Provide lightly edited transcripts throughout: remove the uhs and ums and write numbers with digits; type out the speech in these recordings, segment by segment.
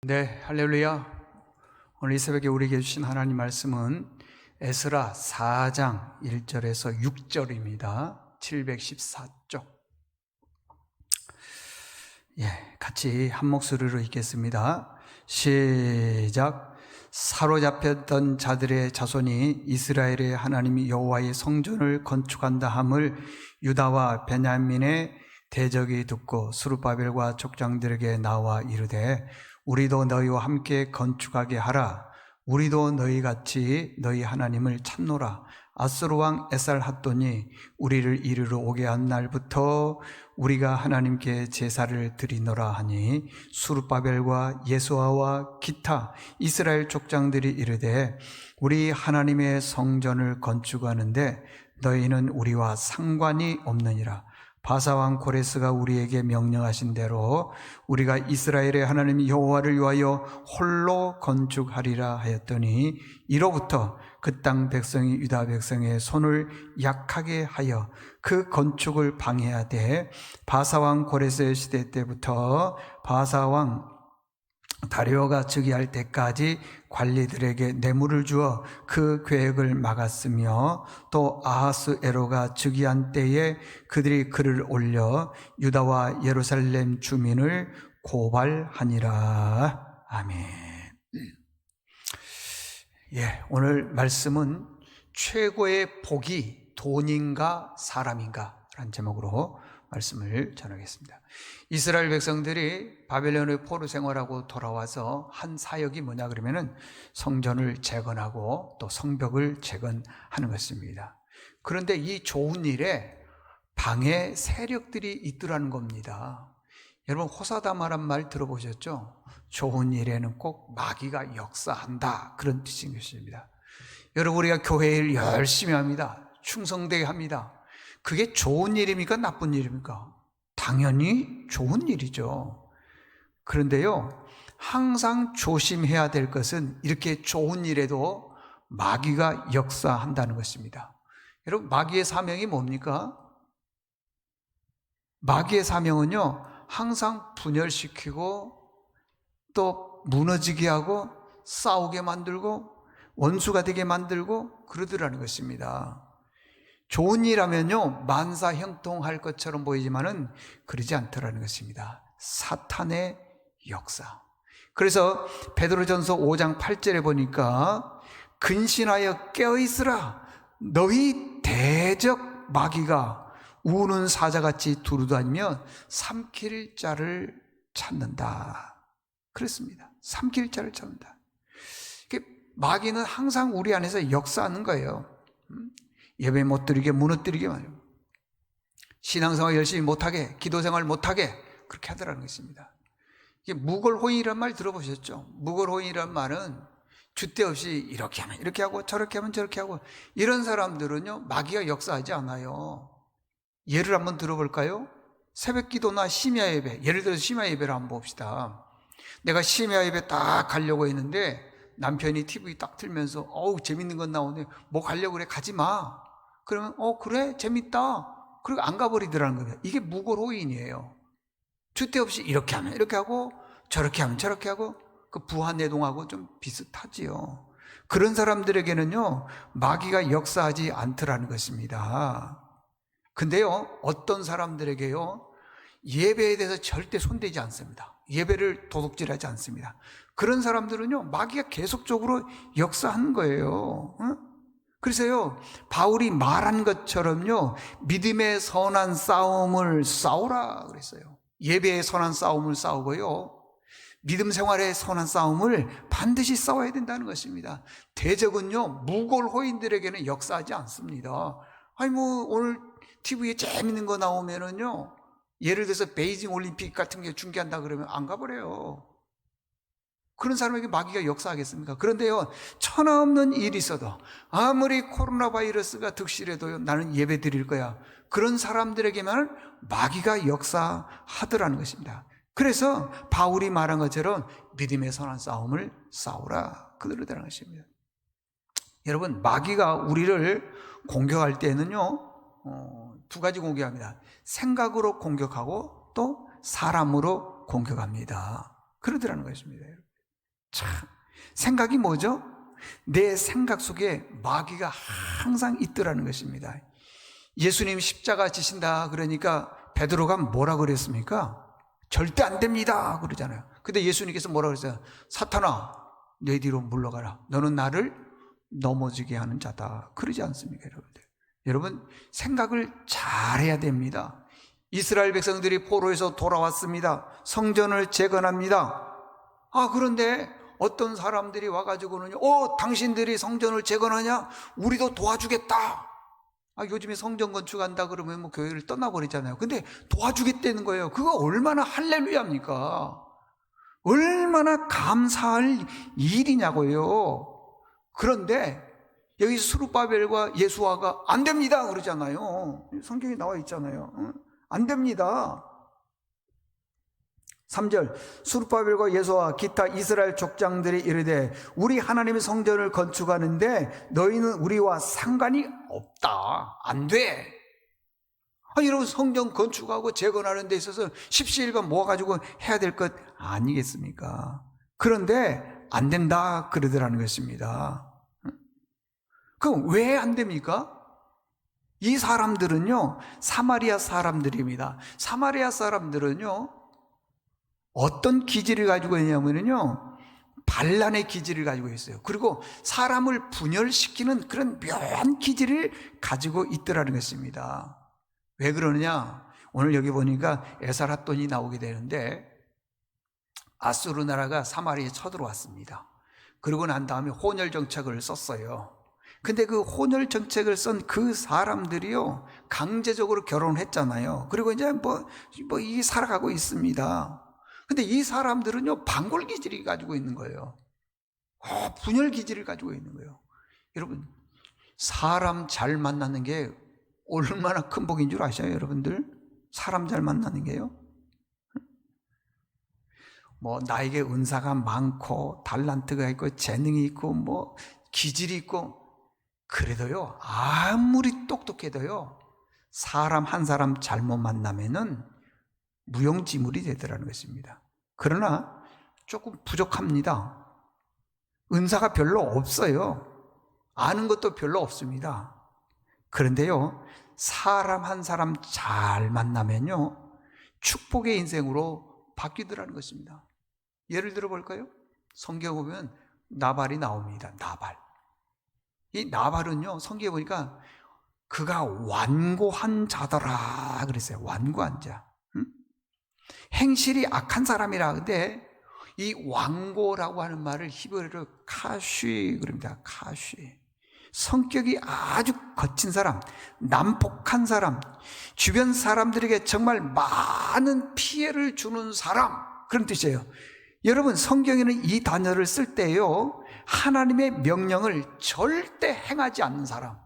네, 할렐루야. 오늘 이 새벽에 우리에게 주신 하나님 말씀은 에스라 4장 1절에서 6절입니다. 714쪽. 같이 한 목소리로 읽겠습니다. 시작. 사로잡혔던 자들의 자손이 이스라엘의 하나님 여호와의 성전을 건축한다 함을 유다와 베냐민의 대적이 듣고 스룹바벨과 족장들에게 나와 이르되 우리도 너희와 함께 건축하게 하라. 우리도 너희같이 너희 하나님을 찾노라. 아수르 왕 에살핫돈이 우리를 이리로 오게 한 날부터 우리가 하나님께 제사를 드리노라 하니 스룹바벨과 예수아와 기타 이스라엘 족장들이 이르되 우리 하나님의 성전을 건축하는데 너희는 우리와 상관이 없느니라. 바사왕 고레스가 우리에게 명령하신 대로 우리가 이스라엘의 하나님 여호와를 위하여 홀로 건축하리라 하였더니 이로부터 그 땅 백성이 유다 백성의 손을 약하게 하여 그 건축을 방해하되 바사왕 고레스의 시대 때부터 바사왕 다리오가 즉위할 때까지 관리들에게 뇌물을 주어 그 계획을 막았으며 또 아하스 에로가 즉위한 때에 그들이 글을 올려 유다와 예루살렘 주민을 고발하니라. 아멘. 오늘 말씀은 최고의 복이 돈인가 사람인가 라는 제목으로 말씀을 전하겠습니다. 이스라엘 백성들이 바벨론의 포로 생활하고 돌아와서 한 사역이 뭐냐 그러면은 성전을 재건하고 또 성벽을 재건하는 것입니다. 그런데 이 좋은 일에 방해 세력들이 있더라는 겁니다. 여러분 호사다마란 말 들어보셨죠? 좋은 일에는 꼭 마귀가 역사한다, 그런 뜻인 것입니다. 여러분 우리가 교회 일 열심히 합니다. 충성되게 합니다. 그게 좋은 일입니까? 나쁜 일입니까? 당연히 좋은 일이죠. 그런데요, 항상 조심해야 될 것은 이렇게 좋은 일에도 마귀가 역사한다는 것입니다. 여러분, 마귀의 사명이 뭡니까? 마귀의 사명은요, 항상 분열시키고 또 무너지게 하고 싸우게 만들고 원수가 되게 만들고 그러더라는 것입니다. 좋은 일 하면요, 만사형통할 것처럼 보이지만은 그러지 않더라는 것입니다. 사탄의 역사. 그래서 베드로전서 5장 8절에 보니까 근신하여 깨어있으라. 너희 대적 마귀가 우는 사자같이 두루다니며 삼킬 자를 찾는다. 그렇습니다. 삼킬 자를 찾는다. 마귀는 항상 우리 안에서 역사하는 거예요. 예배 못 드리게, 무너뜨리게 말이에요. 신앙생활 열심히 못하게, 기도생활 못하게 그렇게 하더라는 것입니다. 이게 무골호인이란 말 들어보셨죠? 무골호인이란 말은 줏대 없이 이렇게 하면 이렇게 하고 저렇게 하면 저렇게 하고, 이런 사람들은요 마귀가 역사하지 않아요. 예를 한번 들어볼까요? 새벽기도나 심야 예배, 예를 들어서 심야 예배를 한번 봅시다. 내가 심야 예배 딱 가려고 했는데 남편이 TV 딱 틀면서 재밌는 건 나오네, 뭐 가려고 그래, 가지 마. 그러면 그래 재밌다, 그리고 안 가버리더라는 거예요. 이게 무골호인이에요. 줏대 없이 이렇게 하면 이렇게 하고 저렇게 하면 저렇게 하고, 그 부하내동하고 좀 비슷하지요. 그런 사람들에게는요 마귀가 역사하지 않더라는 것입니다. 근데요 어떤 사람들에게요 예배에 대해서 절대 손대지 않습니다. 예배를 도둑질하지 않습니다. 그런 사람들은요 마귀가 계속적으로 역사하는 거예요. 그래서요 바울이 말한 것처럼요 믿음의 선한 싸움을 싸우라 그랬어요. 예배의 선한 싸움을 싸우고요 믿음 생활의 선한 싸움을 반드시 싸워야 된다는 것입니다. 대적은요 무골호인들에게는 역사하지 않습니다. 오늘 TV에 재밌는 거 나오면은요, 예를 들어서 베이징 올림픽 같은 게 중계한다 그러면 안 가버려요. 그런 사람에게 마귀가 역사하겠습니까? 그런데요 천하 없는 일이 있어도, 아무리 코로나 바이러스가 득실해도 나는 예배 드릴 거야, 그런 사람들에게만 마귀가 역사하더라는 것입니다. 그래서 바울이 말한 것처럼 믿음의 선한 싸움을 싸우라, 그러더라는 것입니다. 여러분, 마귀가 우리를 공격할 때는요 두 가지 공격합니다. 생각으로 공격하고 또 사람으로 공격합니다. 그러더라는 것입니다. 참, 생각이 뭐죠? 내 생각 속에 마귀가 항상 있더라는 것입니다. 예수님 십자가 지신다 그러니까 베드로가 뭐라 그랬습니까? 절대 안 됩니다 그러잖아요. 근데 예수님께서 뭐라 그랬어요? 사탄아, 내 뒤로 물러가라. 너는 나를 넘어지게 하는 자다. 그러지 않습니까, 여러분들? 여러분, 생각을 잘해야 됩니다. 이스라엘 백성들이 포로에서 돌아왔습니다. 성전을 재건합니다. 그런데 어떤 사람들이 와가지고는 당신들이 성전을 재건하냐? 우리도 도와주겠다. 요즘에 성전 건축한다 그러면 뭐 교회를 떠나버리잖아요. 근데 도와주겠다는 거예요. 그거 얼마나 할렐루야입니까? 얼마나 감사할 일이냐고요. 그런데 여기 스룹바벨과 예수아가 안 됩니다 그러잖아요. 성경에 나와 있잖아요. 안 됩니다. 3절, 스룹바벨과 예수와 기타 이스라엘 족장들이 이르되 우리 하나님의 성전을 건축하는데 너희는 우리와 상관이 없다. 안 돼. 여러분, 성전 건축하고 재건하는 데 있어서 십시일반 모아가지고 해야 될 것 아니겠습니까? 그런데 안 된다 그러더라는 것입니다. 그럼 왜 안 됩니까? 이 사람들은요, 사마리아 사람들입니다. 사마리아 사람들은요, 어떤 기질을 가지고 있냐면요, 반란의 기질을 가지고 있어요. 그리고 사람을 분열시키는 그런 묘한 기질을 가지고 있더라는 것입니다. 왜 그러느냐? 오늘 여기 보니까 에사라돈이 나오게 되는데, 아수르 나라가 사마리아에 쳐들어왔습니다. 그러고 난 다음에 혼혈 정책을 썼어요. 근데 그 혼혈 정책을 쓴 그 사람들이요, 강제적으로 결혼했잖아요. 그리고 이제 이 살아가고 있습니다. 근데 이 사람들은요, 반골 기질이 가지고 있는 거예요. 분열 기질을 가지고 있는 거예요. 여러분, 사람 잘 만나는 게 얼마나 큰 복인 줄 아셔요, 여러분들? 사람 잘 만나는 게요. 나에게 은사가 많고 달란트가 있고 재능이 있고 기질이 있고, 그래도요, 아무리 똑똑해도요, 사람 한 사람 잘못 만나면은 무용지물이 되더라는 것입니다. 그러나 조금 부족합니다. 은사가 별로 없어요. 아는 것도 별로 없습니다. 그런데요, 사람 한 사람 잘 만나면요, 축복의 인생으로 바뀌더라는 것입니다. 예를 들어 볼까요? 성경 보면 나발이 나옵니다. 나발. 이 나발은요, 성경에 보니까 그가 완고한 자더라 그랬어요. 완고한 자. 행실이 악한 사람이라. 근데 이 완고라고 하는 말을 히브리어로 카쉬 그럽니다. 카쉬. 성격이 아주 거친 사람, 난폭한 사람, 주변 사람들에게 정말 많은 피해를 주는 사람, 그런 뜻이에요. 여러분, 성경에는 이 단어를 쓸 때요, 하나님의 명령을 절대 행하지 않는 사람,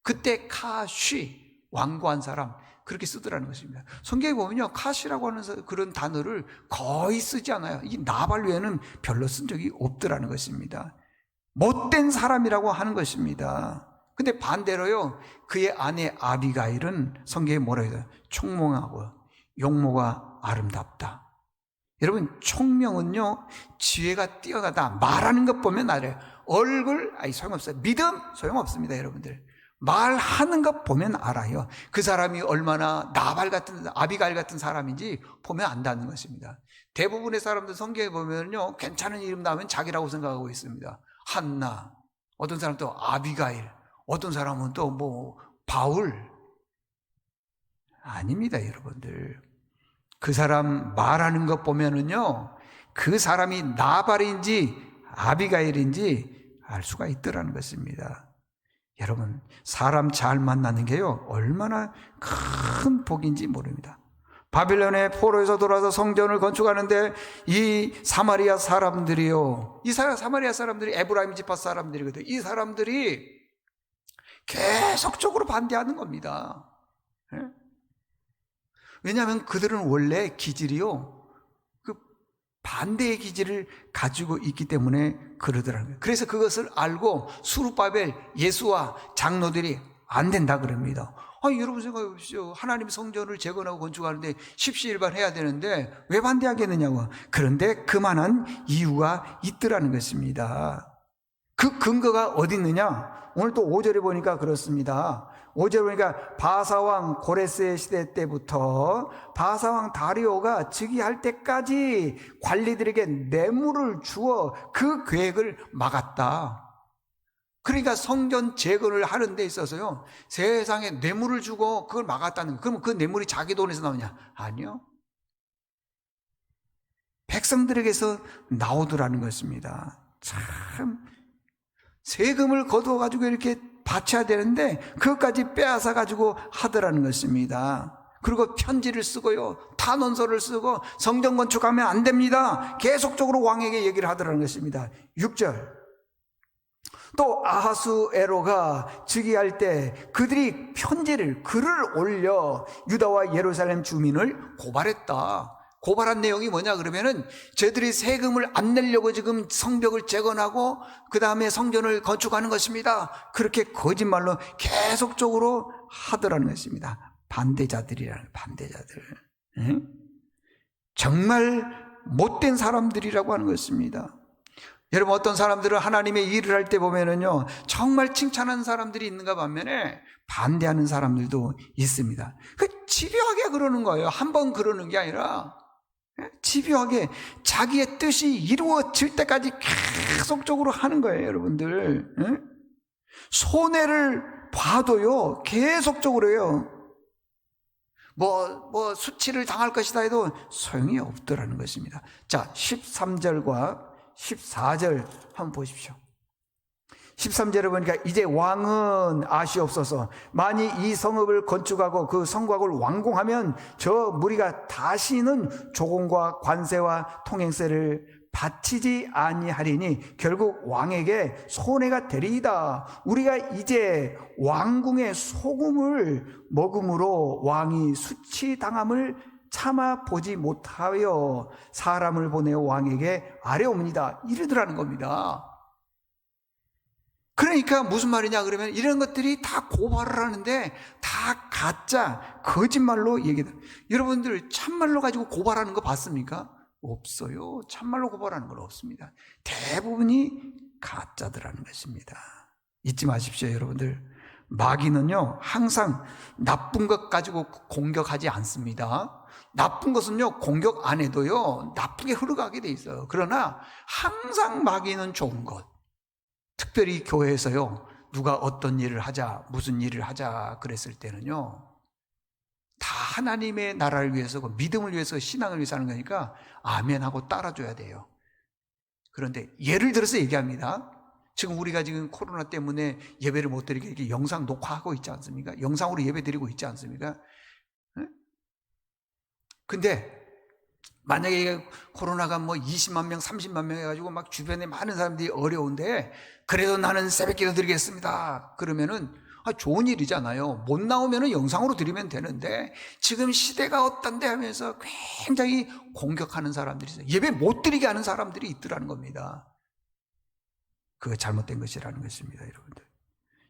그때 카쉬, 완고한 사람, 그렇게 쓰더라는 것입니다. 성경에 보면요, 카시라고 하는 그런 단어를 거의 쓰지 않아요. 이 나발 외에는 별로 쓴 적이 없더라는 것입니다. 못된 사람이라고 하는 것입니다. 근데 반대로요, 그의 아내 아비가일은 성경에 뭐라 해요? 총명하고 용모가 아름답다. 여러분, 총명은요, 지혜가 뛰어나다. 말하는 것 보면 알아요. 얼굴, 소용없어요. 믿음, 소용없습니다, 여러분들. 말하는 것 보면 알아요. 그 사람이 얼마나 나발 같은, 아비가일 같은 사람인지 보면 안다는 것입니다. 대부분의 사람들 성경에 보면요, 괜찮은 이름 나오면 자기라고 생각하고 있습니다. 한나, 어떤 사람은 또 아비가일, 어떤 사람은 또 바울. 아닙니다, 여러분들. 그 사람 말하는 것 보면은요, 그 사람이 나발인지 아비가일인지 알 수가 있더라는 것입니다. 여러분, 사람 잘 만나는 게요, 얼마나 큰 복인지 모릅니다. 바빌론의 포로에서 돌아와서 성전을 건축하는데 이 사마리아 사람들이요, 이 사마리아 사람들이 에브라임 지파 사람들이거든요. 이 사람들이 계속적으로 반대하는 겁니다. 왜냐하면 그들은 원래 기질이요, 그 반대의 기질을 가지고 있기 때문에 그러더라는 거예요. 그래서 그것을 알고 스룹바벨, 예수와 장로들이 안 된다 그럽니다. 여러분 생각해 보십시오. 하나님 성전을 재건하고 건축하는데 십시일반 해야 되는데 왜 반대하겠느냐고. 그런데 그만한 이유가 있더라는 것입니다. 그 근거가 어디 있느냐? 오늘 또 5절에 보니까 그렇습니다. 5절에 보니까 바사왕 고레스의 시대 때부터 바사왕 다리오가 즉위할 때까지 관리들에게 뇌물을 주어 그 계획을 막았다. 그러니까 성전 재건을 하는 데 있어서요, 세상에 뇌물을 주고 그걸 막았다는 거. 그러면 그 뇌물이 자기 돈에서 나오냐? 아니요. 백성들에게서 나오더라는 것입니다. 참, 세금을 거두어가지고 이렇게 바쳐야 되는데 그것까지 빼앗아가지고 하더라는 것입니다. 그리고 편지를 쓰고요, 탄원서를 쓰고 성전 건축하면 안 됩니다. 계속적으로 왕에게 얘기를 하더라는 것입니다. 6절. 또 아하수에로가 즉위할 때 그들이 글을 올려 유다와 예루살렘 주민을 고발했다. 고발한 내용이 뭐냐 그러면은 저희들이 세금을 안 내려고 지금 성벽을 재건하고 그 다음에 성전을 건축하는 것입니다. 그렇게 거짓말로 계속적으로 하더라는 것입니다. 반대자들이라는, 반대자들. 정말 못된 사람들이라고 하는 것입니다. 여러분, 어떤 사람들은 하나님의 일을 할 때 보면은요, 정말 칭찬하는 사람들이 있는가 반면에 반대하는 사람들도 있습니다. 집요하게 그러는 거예요. 한 번 그러는 게 아니라 집요하게 자기의 뜻이 이루어질 때까지 계속적으로 하는 거예요, 여러분들. 손해를 봐도요, 계속적으로요. 수치를 당할 것이다 해도 소용이 없더라는 것입니다. 자, 13절과 14절 한번 보십시오. 13절에 보니까 이제 왕은 아시옵소서. 만일 이 성읍을 건축하고 그 성곽을 완공하면 저 무리가 다시는 조공과 관세와 통행세를 바치지 아니하리니 결국 왕에게 손해가 되리이다. 우리가 이제 왕궁의 소금을 먹음으로 왕이 수치당함을 참아 보지 못하여 사람을 보내어 왕에게 아뢰옵니다. 이러더라는 겁니다. 그러니까 무슨 말이냐 그러면 이런 것들이 다 고발을 하는데 다 가짜, 거짓말로 얘기해요. 여러분들 참말로 가지고 고발하는 거 봤습니까? 없어요. 참말로 고발하는 건 없습니다. 대부분이 가짜더라는 것입니다. 잊지 마십시오, 여러분들. 마귀는요, 항상 나쁜 것 가지고 공격하지 않습니다. 나쁜 것은요, 공격 안 해도요, 나쁘게 흘러가게 돼 있어요. 그러나 항상 마귀는 좋은 것. 특별히 교회에서요, 누가 어떤 일을 하자, 무슨 일을 하자 그랬을 때는요, 다 하나님의 나라를 위해서, 믿음을 위해서, 신앙을 위해서 하는 거니까 아멘하고 따라줘야 돼요. 그런데 예를 들어서 얘기합니다. 지금 우리가 지금 코로나 때문에 예배를 못 드리게 이렇게 영상 녹화하고 있지 않습니까? 영상으로 예배 드리고 있지 않습니까? 근데 만약에 코로나가 20만 명, 30만 명 해가지고 막 주변에 많은 사람들이 어려운데 그래도 나는 새벽기도 드리겠습니다. 그러면은 좋은 일이잖아요. 못 나오면은 영상으로 드리면 되는데 지금 시대가 어떤데 하면서 굉장히 공격하는 사람들이 있어요. 예배 못 드리게 하는 사람들이 있더라는 겁니다. 그거 잘못된 것이라는 것입니다, 여러분들.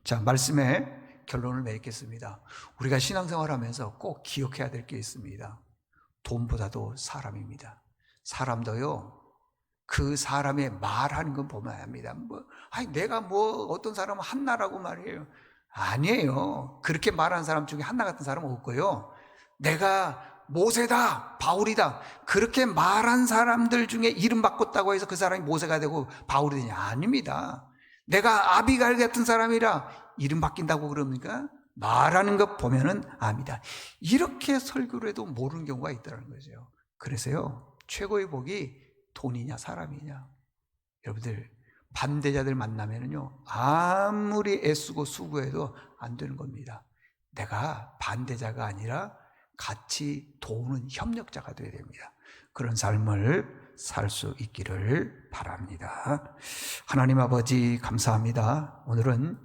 자, 말씀의 결론을 맺겠습니다. 우리가 신앙생활하면서 꼭 기억해야 될 게 있습니다. 돈보다도 사람입니다. 사람도요, 그 사람의 말하는 건 보면 합니다. 내가 어떤 사람은 한나라고 말이에요. 아니에요. 그렇게 말하는 사람 중에 한나 같은 사람은 없고요. 내가 모세다, 바울이다. 그렇게 말한 사람들 중에 이름 바꿨다고 해서 그 사람이 모세가 되고 바울이 되냐? 아닙니다. 내가 아비갈 같은 사람이라 이름 바뀐다고 그럽니까? 말하는 것 보면은 압니다. 이렇게 설교를 해도 모르는 경우가 있다는 거죠. 그래서요, 최고의 복이 돈이냐 사람이냐. 여러분들, 반대자들 만나면은요, 아무리 애쓰고 수고해도 안 되는 겁니다. 내가 반대자가 아니라 같이 도우는 협력자가 되어야 됩니다. 그런 삶을 살 수 있기를 바랍니다. 하나님 아버지 감사합니다. 오늘은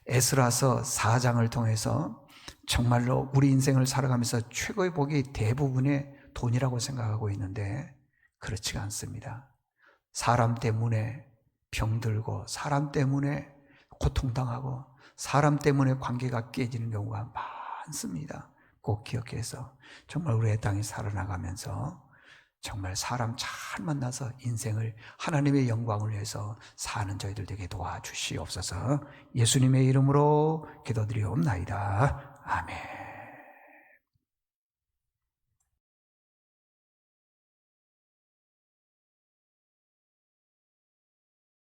에스라서 4장을 통해서 정말로 우리 인생을 살아가면서 최고의 복이 대부분의 돈이라고 생각하고 있는데 그렇지가 않습니다. 사람 때문에 병들고 사람 때문에 고통당하고 사람 때문에 관계가 깨지는 경우가 많습니다. 꼭 기억해서 정말 우리의 땅이 살아나가면서 정말 사람 잘 만나서 인생을 하나님의 영광을 위해서 사는 저희들 되게 도와주시옵소서. 예수님의 이름으로 기도드리옵나이다. 아멘.